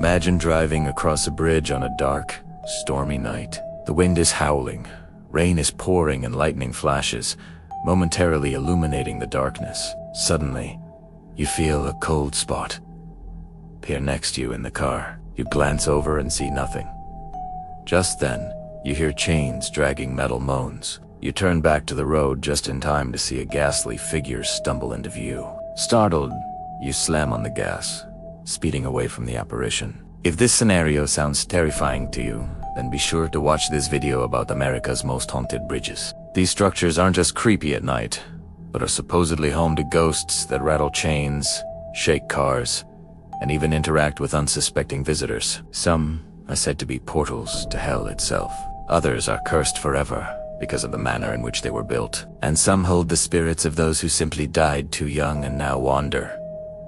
Imagine driving across a bridge on a dark, stormy night. The wind is howling, rain is pouring, and lightning flashes, momentarily illuminating the darkness. Suddenly, you feel a cold spot appear next to you in the car. You glance over and see nothing. Just then, you hear chains dragging metal moans. You turn back to the road just in time to see a ghastly figure stumble into view. Startled, you slam on the gas, speeding away from the apparition. If this scenario sounds terrifying to you, then be sure to watch this video about America's most haunted bridges. These structures aren't just creepy at night, but are supposedly home to ghosts that rattle chains, shake cars, and even interact with unsuspecting visitors. Some are said to be portals to hell itself. Others are cursed forever because of the manner in which they were built. And some hold the spirits of those who simply died too young and now wander,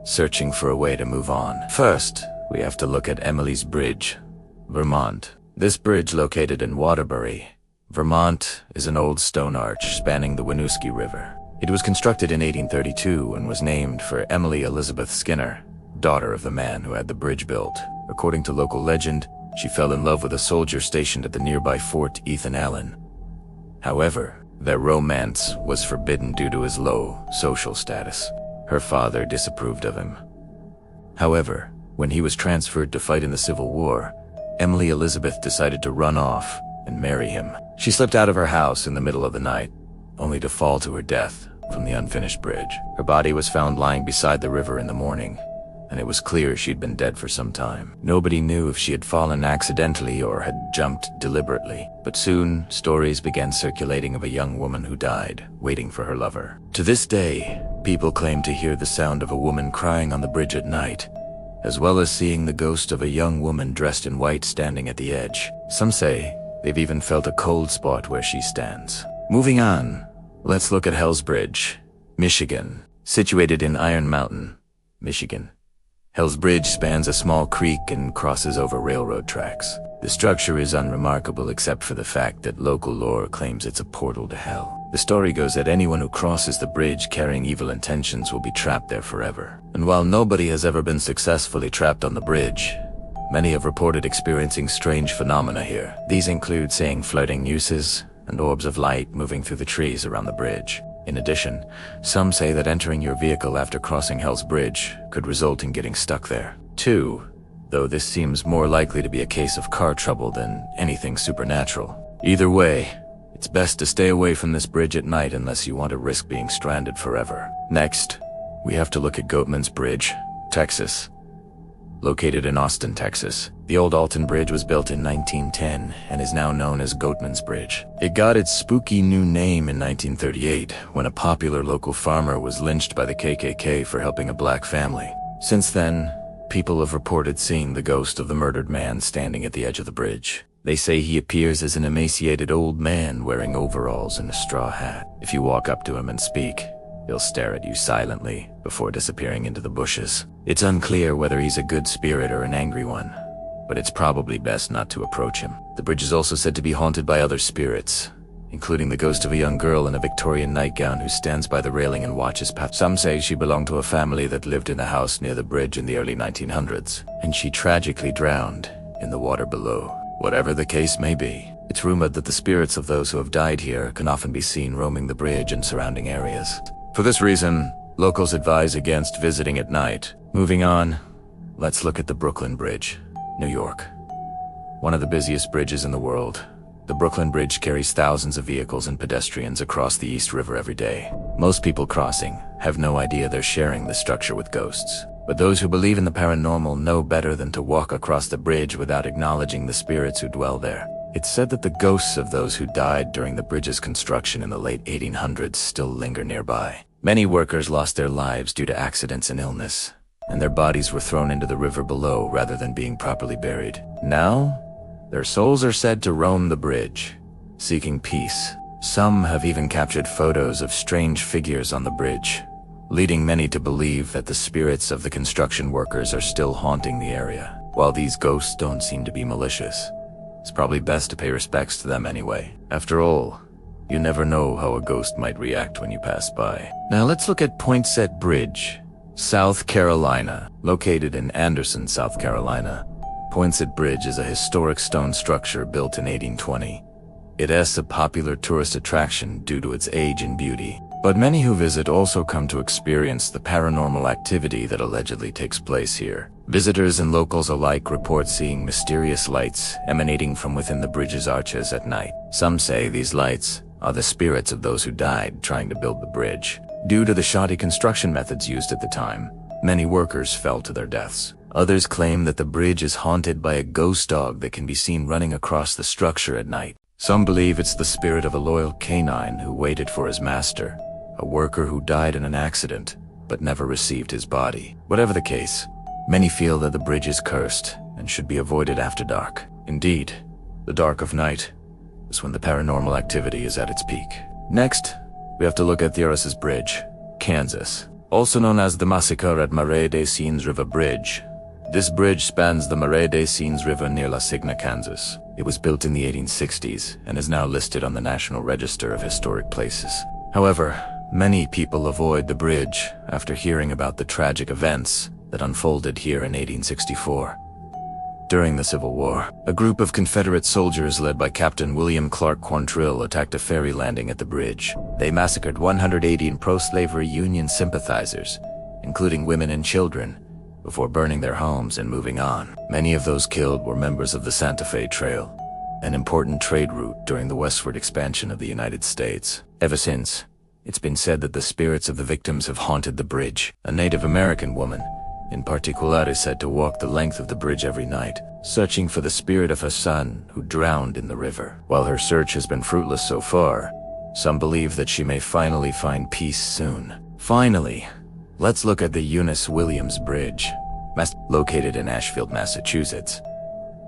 searching for a way to move on. First, we have to look at Emily's Bridge, Vermont. This bridge, located in Waterbury, Vermont, is an old stone arch spanning the Winooski River. It was constructed in 1832 and was named for Emily Elizabeth Skinner, daughter of the man who had the bridge built. According to local legend, she fell in love with a soldier stationed at the nearby Fort Ethan Allen. However, their romance was forbidden due to his low social status. Her father disapproved of him. However, when he was transferred to fight in the Civil War, Emily Elizabeth decided to run off and marry him. She slipped out of her house in the middle of the night, only to fall to her death from the unfinished bridge. Her body was found lying beside the river in the morning, and it was clear she'd been dead for some time. Nobody knew if she had fallen accidentally or had jumped deliberately, but soon stories began circulating of a young woman who died, waiting for her lover. To this day, people claim to hear the sound of a woman crying on the bridge at night, as well as seeing the ghost of a young woman dressed in white standing at the edge. Some say they've even felt a cold spot where she stands. Moving on, let's look at Hell's Bridge, Michigan. Situated in Iron Mountain, Michigan, Hell's Bridge spans a small creek and crosses over railroad tracks. The structure is unremarkable except for the fact that local lore claims it's a portal to hell. The story goes that anyone who crosses the bridge carrying evil intentions will be trapped there forever. And while nobody has ever been successfully trapped on the bridge, many have reported experiencing strange phenomena here. These include seeing floating nooses and orbs of light moving through the trees around the bridge. In addition, some say that entering your vehicle after crossing Hell's Bridge could result in getting stuck there. Too, though this seems more likely to be a case of car trouble than anything supernatural. Either way, it's best to stay away from this bridge at night unless you want to risk being stranded forever. Next, we have to look at Goatman's Bridge, Texas. Located in Austin, Texas, the old Alton Bridge was built in 1910 and is now known as Goatman's Bridge. It got its spooky new name in 1938 when a popular local farmer was lynched by the KKK for helping a black family. Since then, people have reported seeing the ghost of the murdered man standing at the edge of the bridge. They say he appears as an emaciated old man wearing overalls and a straw hat. If you walk up to him and speak, he'll stare at you silently before disappearing into the bushes. It's unclear whether he's a good spirit or an angry one, but it's probably best not to approach him. The bridge is also said to be haunted by other spirits, including the ghost of a young girl in a Victorian nightgown who stands by the railing and watches past. Some say she belonged to a family that lived in a house near the bridge in the early 1900s, and she tragically drowned in the water below. Whatever the case may be, it's rumored that the spirits of those who have died here can often be seen roaming the bridge and surrounding areas. For this reason, locals advise against visiting at night. Moving on, let's look at the Brooklyn Bridge, New York. One of the busiest bridges in the world, the Brooklyn Bridge carries thousands of vehicles and pedestrians across the East River every day. Most people crossing have no idea they're sharing the structure with ghosts. But those who believe in the paranormal know better than to walk across the bridge without acknowledging the spirits who dwell there. It's said that the ghosts of those who died during the bridge's construction in the late 1800s still linger nearby. Many workers lost their lives due to accidents and illness, and their bodies were thrown into the river below rather than being properly buried. Now, their souls are said to roam the bridge, seeking peace. Some have even captured photos of strange figures on the bridge, leading many to believe that the spirits of the construction workers are still haunting the area. While these ghosts don't seem to be malicious, it's probably best to pay respects to them anyway. After all, you never know how a ghost might react when you pass by. Now let's look at Poinsett Bridge, South Carolina. Located in Anderson, South Carolina, Poinsett Bridge is a historic stone structure built in 1820. It is a popular tourist attraction due to its age and beauty. But many who visit also come to experience the paranormal activity that allegedly takes place here. Visitors and locals alike report seeing mysterious lights emanating from within the bridge's arches at night. Some say these lights are the spirits of those who died trying to build the bridge. Due to the shoddy construction methods used at the time, many workers fell to their deaths. Others claim that the bridge is haunted by a ghost dog that can be seen running across the structure at night. Some believe it's the spirit of a loyal canine who waited for his master, a worker who died in an accident but never received his body. Whatever the case, many feel that the bridge is cursed and should be avoided after dark. Indeed, the dark of night is when the paranormal activity is at its peak. Next, we have to look at Theoris's Bridge, Kansas. Also known as the Massacre at Marais des Cygnes River Bridge. This bridge spans the Marais des Cygnes River near La Signa, Kansas. It was built in the 1860s and is now listed on the National Register of Historic Places. However, many people avoid the bridge after hearing about the tragic events that unfolded here in 1864. During the Civil War, a group of Confederate soldiers led by Captain William Clark Quantrill attacked a ferry landing at the bridge. They massacred 118 pro-slavery Union sympathizers, including women and children, before burning their homes and moving on. Many of those killed were members of the Santa Fe Trail, an important trade route during the westward expansion of the United States. Ever since, it's been said that the spirits of the victims have haunted the bridge. A Native American woman, in particular, is said to walk the length of the bridge every night, searching for the spirit of her son who drowned in the river. While her search has been fruitless so far, some believe that she may finally find peace soon. Finally, let's look at the Eunice Williams Bridge, located in Ashfield, Massachusetts.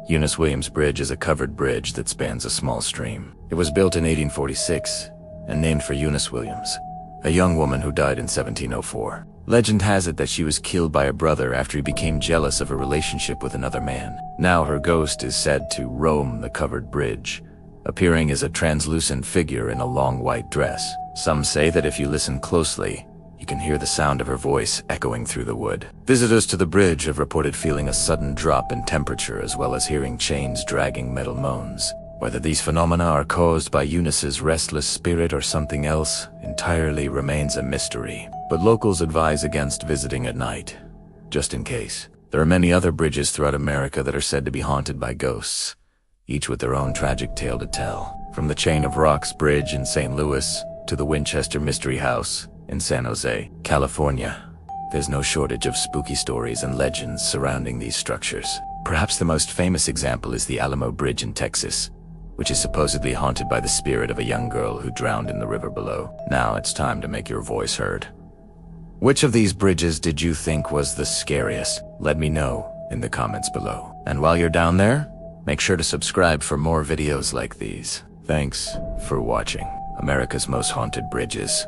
Eunice Williams Bridge is a covered bridge that spans a small stream. It was built in 1846 and named for Eunice Williams, a young woman who died in 1704. Legend has it that she was killed by her brother after he became jealous of her relationship with another man. Now her ghost is said to roam the covered bridge, appearing as a translucent figure in a long white dress. Some say that if you listen closely, you can hear the sound of her voice echoing through the wood. Visitors to the bridge have reported feeling a sudden drop in temperature as well as hearing chains dragging metal moans. Whether these phenomena are caused by Eunice's restless spirit or something else entirely remains a mystery. But locals advise against visiting at night, just in case. There are many other bridges throughout America that are said to be haunted by ghosts, each with their own tragic tale to tell. From the Chain of Rocks Bridge in St. Louis to the Winchester Mystery House in San Jose, California, there's no shortage of spooky stories and legends surrounding these structures. Perhaps the most famous example is the Alamo Bridge in Texas, which is supposedly haunted by the spirit of a young girl who drowned in the river below. Now it's time to make your voice heard. Which of these bridges did you think was the scariest? Let me know in the comments below. And while you're down there, make sure to subscribe for more videos like these. Thanks for watching America's Most Haunted Bridges.